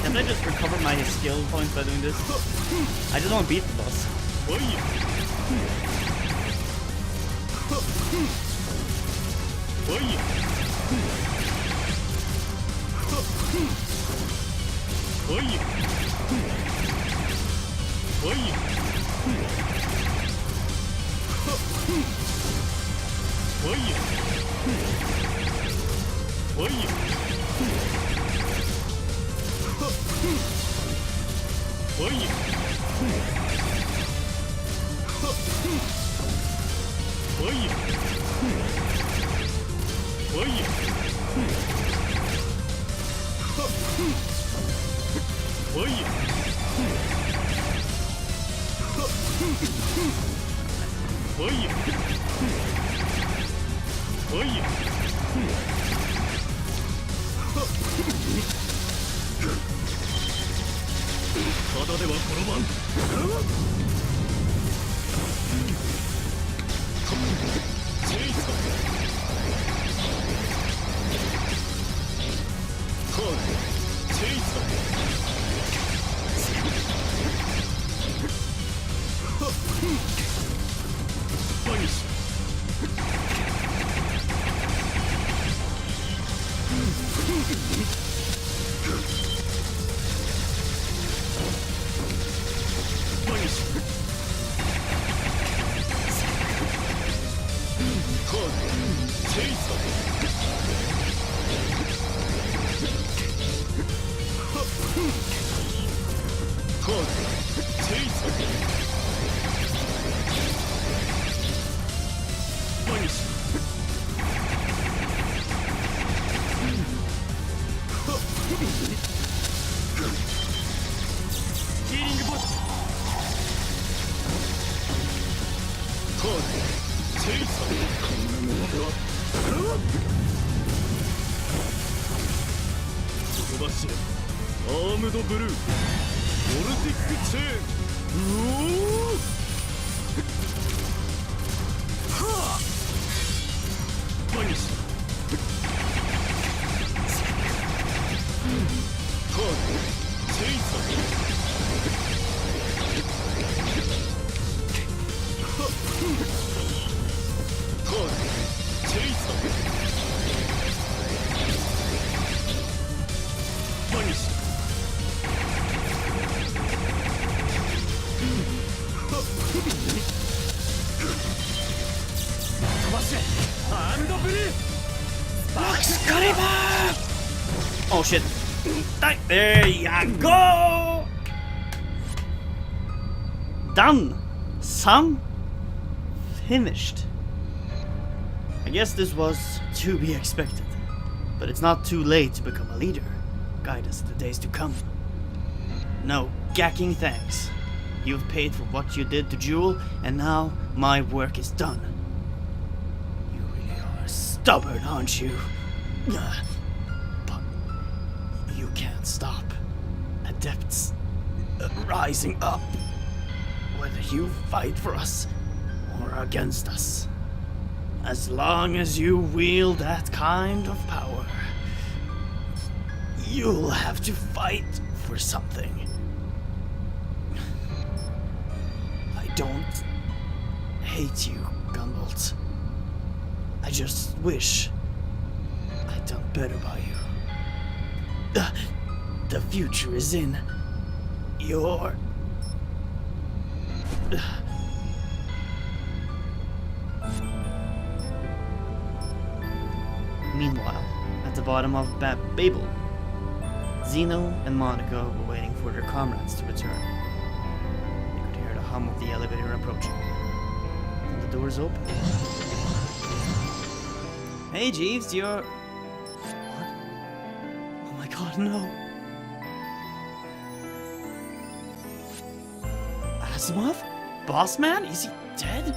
Can I just recover my skill points by doing this? I just want to beat the boss. ヒーリングボルト飛ばしアームドブルーボルティックチェーンうおはあバニッシュターンチェイサーOh shit. There you go! Done! Some finished. I guess this was to be expected. But it's not too late to become a leader. Guide us in the days to come. No gacking thanks. You've paid for what you did to Jewel, and now my work is done. You really are stubborn, aren't you? But you can't stop adepts rising up, whether you fight for us or against us. As long as you wield that kind of power, you'll have to fight for something. I don't hate you, Gunvolt. I just wish I'd done better by you. The future is in your... Meanwhile, at the bottom of Babel, Zeno and Monica were waiting for their comrades to return. They could hear the hum of the elevator approaching. And the doors opened. Hey Jeeves, you're... What? Oh my god, no. Asimov? Boss man? Is he dead?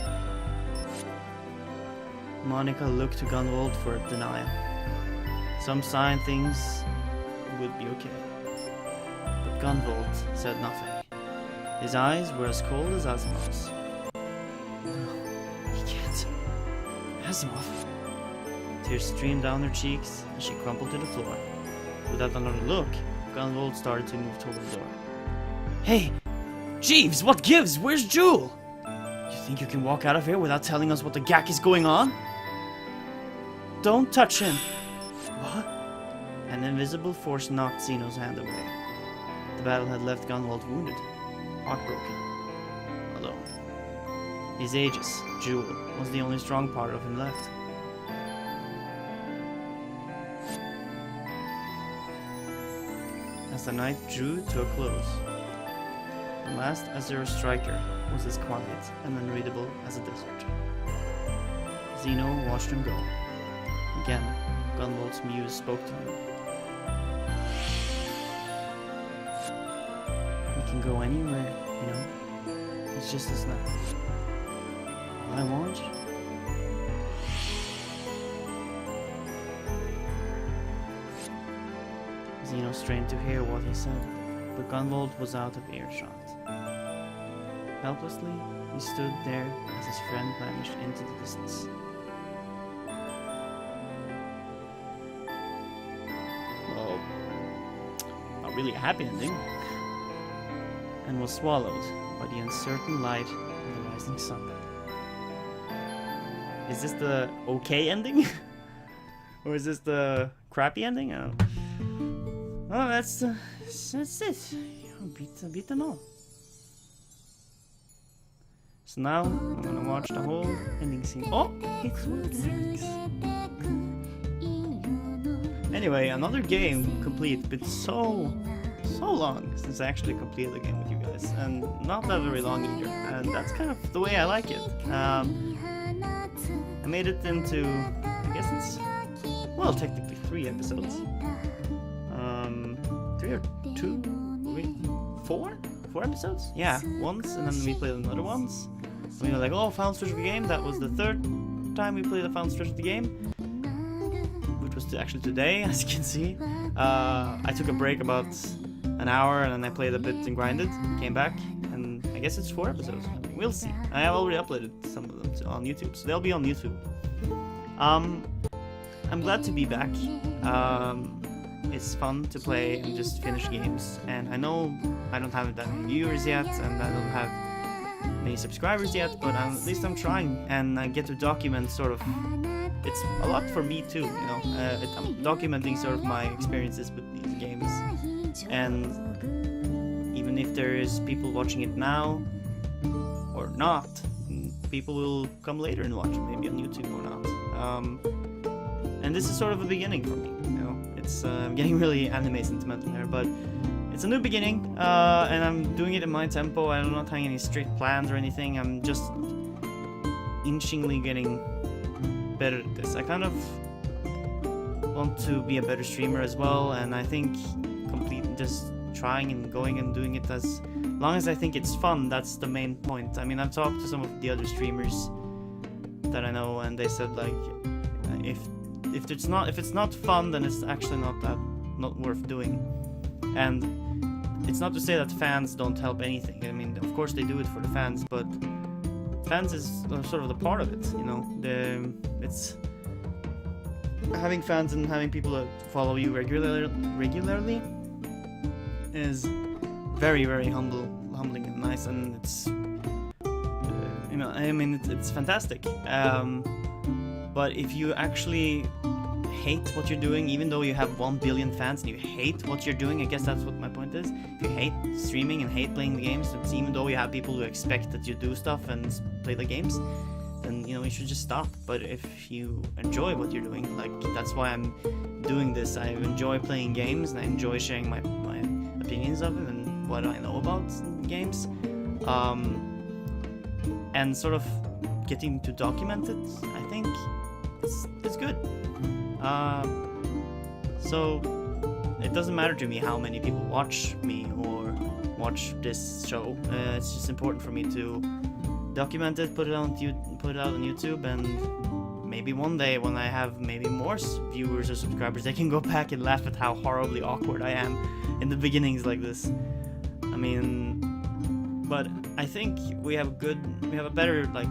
Monica looked to Gunvolt for denial. Some sign things would be okay. But Gunvolt said nothing. His eyes were as cold as Asimov's. No, he can't. Asimov. Tears streamed down her cheeks as she crumpled to the floor. Without another look, Gunvolt started to move toward the door. Hey! Jeeves, what gives? Where's Jewel? You think you can walk out of here without telling us what the gack is going on? Don't touch him. What? An invisible force knocked Zeno's hand away. The battle had left Gunvolt wounded, heartbroken, alone. His Aegis, Jewel, was the only strong part of him left. As the night drew to a close, the last Azure striker was as quiet and unreadable as a desert. Zeno watched him go. Again, Gunvolt's muse spoke to him. We can go anywhere, you know. It's just us now. All I want. Zeno strained to hear what he said, but Gunvolt was out of earshot. Helplessly, he stood there as his friend vanished into the distance. Well, not really a happy ending. And was swallowed by the uncertain light of the rising sun. Is this the okay ending? Or is this the crappy ending? Oh, well, that's it. Beat them all. So now I'm gonna watch the whole ending scene. Oh, it's what it Anyway, another game complete, but so long since I actually completed the game with you guys, and not that very long either, and that's kind of the way I like it. I made it into, I guess it's, well, technically 3 episodes. 3 or 2, wait, 4 episodes? Yeah, once, and then we played another once. We were like, oh, found stretch of the game. That was the 3rd time we played the found stretch of the game, which was actually today, as you can see. I took a break about an hour, and then I played a bit and grinded, came back, and I guess it's 4 episodes. We'll see. I have already uploaded some of them on YouTube, so they'll be on YouTube. I'm glad to be back. It's fun to play and just finish games, and I know I don't have that many viewers yet, and I don't have many subscribers yet, but at least I'm trying, and I get to document sort of, it's a lot for me too, you know, I'm documenting sort of my experiences with these games, and even if there is people watching it now, or not, people will come later and watch it, maybe on YouTube or not, and this is sort of a beginning for me, you know, it's getting really anime sentimental here, but it's a new beginning, and I'm doing it in my tempo. I'm not having any strict plans or anything. I'm just inchingly getting better at this. I kind of want to be a better streamer as well, and I think just trying and going and doing it as long as I think it's fun, that's the main point. I mean, I've talked to some of the other streamers that I know, and they said like, if it's not fun, then it's actually not worth doing. And it's not to say that fans don't help anything. I mean, of course they do it for the fans, but fans is sort of the part of it, you know. It's having fans and having people that follow you regularly is very, very humbling and nice, and it's you know, I mean, it's fantastic. But if you actually hate what you're doing, even though you have 1 billion fans and you hate what you're doing, I guess that's what my point is. If you hate streaming and hate playing the games, even though you have people who expect that you do stuff and play the games, then you know, you should just stop. But if you enjoy what you're doing, like, that's why I'm doing this. I enjoy playing games and I enjoy sharing my opinions of it and what I know about games, and sort of getting to document it. I think it's good. So it doesn't matter to me how many people watch me or watch this show. It's just important for me to document it, put it out on YouTube, and maybe one day when I have maybe more viewers or subscribers, they can go back and laugh at how horribly awkward I am in the beginnings like this. I mean, but I think we have a better, like,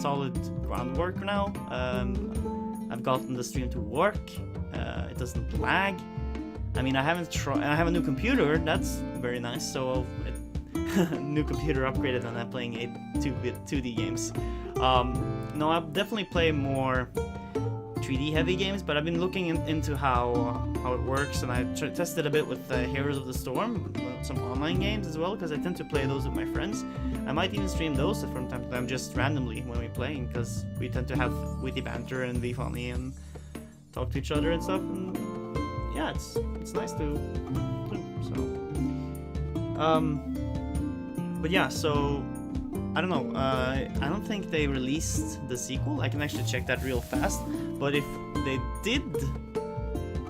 solid groundwork now. I've gotten the stream to work. It doesn't lag. I mean, I have a new computer. That's very nice. So, new computer upgraded, and I'm playing 8-bit 2D games. No, I'll definitely play more 3D heavy games, but I've been looking into how it works, and I tested a bit with Heroes of the Storm, some online games as well, because I tend to play those with my friends. I might even stream those from time to time, just randomly when we're playing, because we tend to have witty banter and be funny and talk to each other and stuff. And yeah, it's nice to do. So, but yeah, so I don't know. I don't think they released the sequel. I can actually check that real fast. But if they did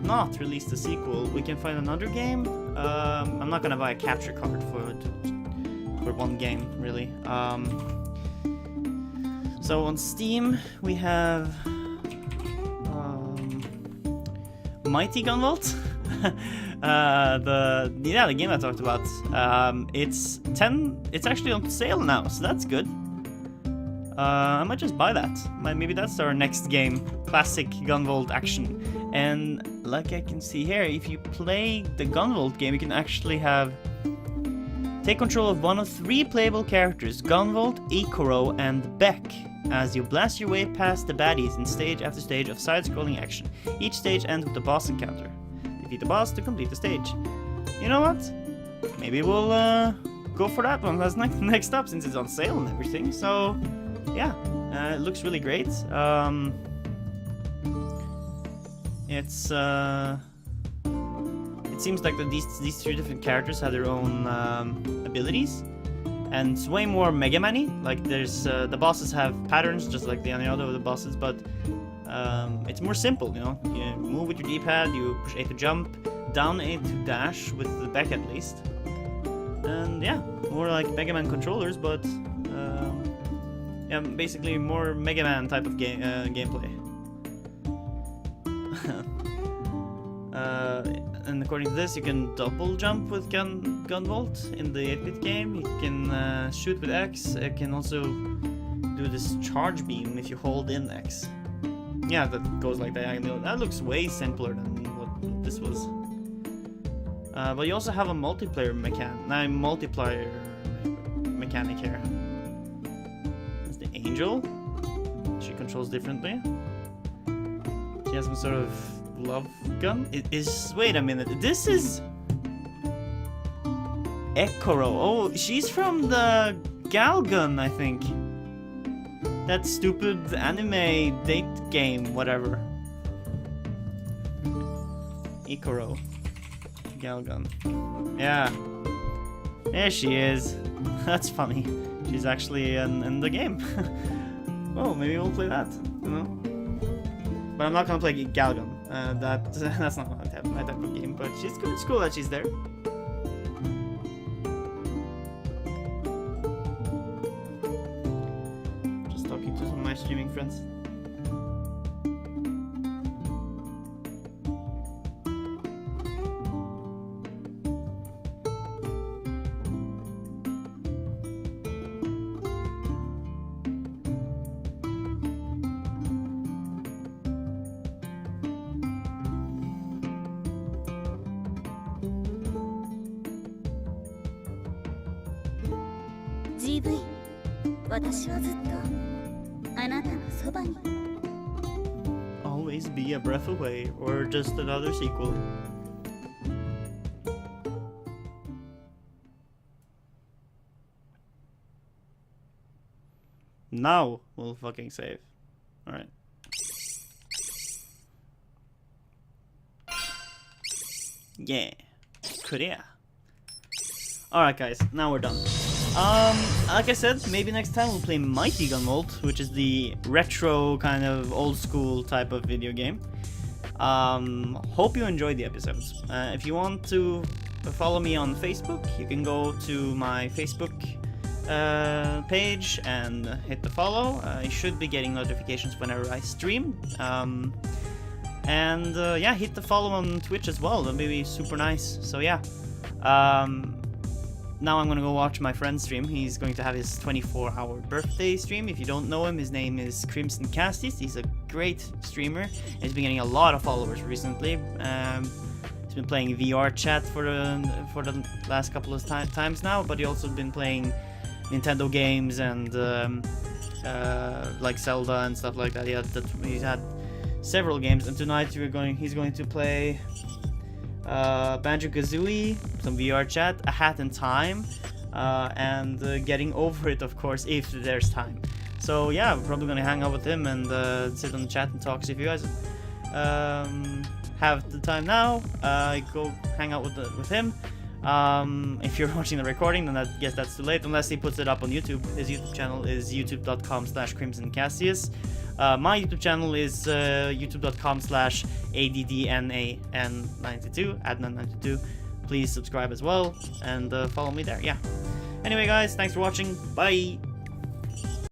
not release the sequel, we can find another game. I'm not gonna buy a capture card for one game, really. So on Steam we have Mighty Gunvolt. The game I talked about. It's actually on sale now, so that's good. I might just buy that. Maybe that's our next game, classic Gunvolt action. And like I can see here, if you play the Gunvolt game, you can actually take control of one of 3 playable characters, Gunvolt, Ikoro, and Beck, as you blast your way past the baddies in stage after stage of side-scrolling action. Each stage ends with a boss encounter. Defeat the boss to complete the stage. You know what? Maybe we'll go for that one. That's next up, since it's on sale and everything. So yeah, it looks really great. It's it seems like that these three different characters have their own abilities, and it's way more Mega Man-y. Like there's the bosses have patterns just like the other of the bosses, but it's more simple. You know, you move with your D-pad, you push A to jump, down A to dash with the back at least, and yeah, more like Mega Man controllers, but yeah, basically more Mega Man type of gameplay. And according to this, you can double jump with Gunvolt in the 8-bit game. You can shoot with X. You can also do this charge beam if you hold in X. Yeah, that goes like diagonal. That looks way simpler than what this was. But you also have a multiplayer mechanic here. That's the Angel. She controls differently. She has some sort of love gun. It is. Wait a minute. This is Ekoro. Oh, she's from the Galgun, I think. That stupid anime date game, whatever. Ekoro. Galgun. Yeah. There she is. That's funny. She's actually in the game. Oh, maybe we'll play that. You know. But I'm not gonna play Galgun. That's not my type of game. But she's good. It's cool that she's there. Just talking to some of my streaming friends. GV、私はずっとあなたのそばに。Always be a breath away, or just another sequel. Now we'll fucking save. Alright. Yeah. Korea. Alright guys, now we're done. Like I said, maybe next time we'll play Mighty Gunvolt, which is the retro kind of old school type of video game. Hope you enjoyed the episodes. If you want to follow me on Facebook, you can go to my Facebook page and hit the follow. You should be getting notifications whenever I stream. Yeah, hit the follow on Twitch as well. That'd be super nice. So yeah. Now I'm gonna go watch my friend's stream. He's going to have his 24-hour birthday stream. If you don't know him, his name is Crimson Castis. He's a great streamer. He's been getting a lot of followers recently. He's been playing VR chat for the last couple of times now, but he also been playing Nintendo games and like Zelda and stuff like that. He's had several games, and tonight he's going to play Banjo-Kazooie, some VR chat, A Hat in Time, and Getting Over It, of course, if there's time. So yeah, we're probably gonna hang out with him and sit on the chat and talk. So if you guys have the time now, go hang out with him. If you're watching the recording, then I guess that's too late, unless he puts it up on YouTube. His YouTube channel is youtube.com/CrimsonCassius. My YouTube channel is youtube.com/ADDNAN92, Adnan92. Please subscribe as well and follow me there. Yeah. Anyway, guys, thanks for watching. Bye.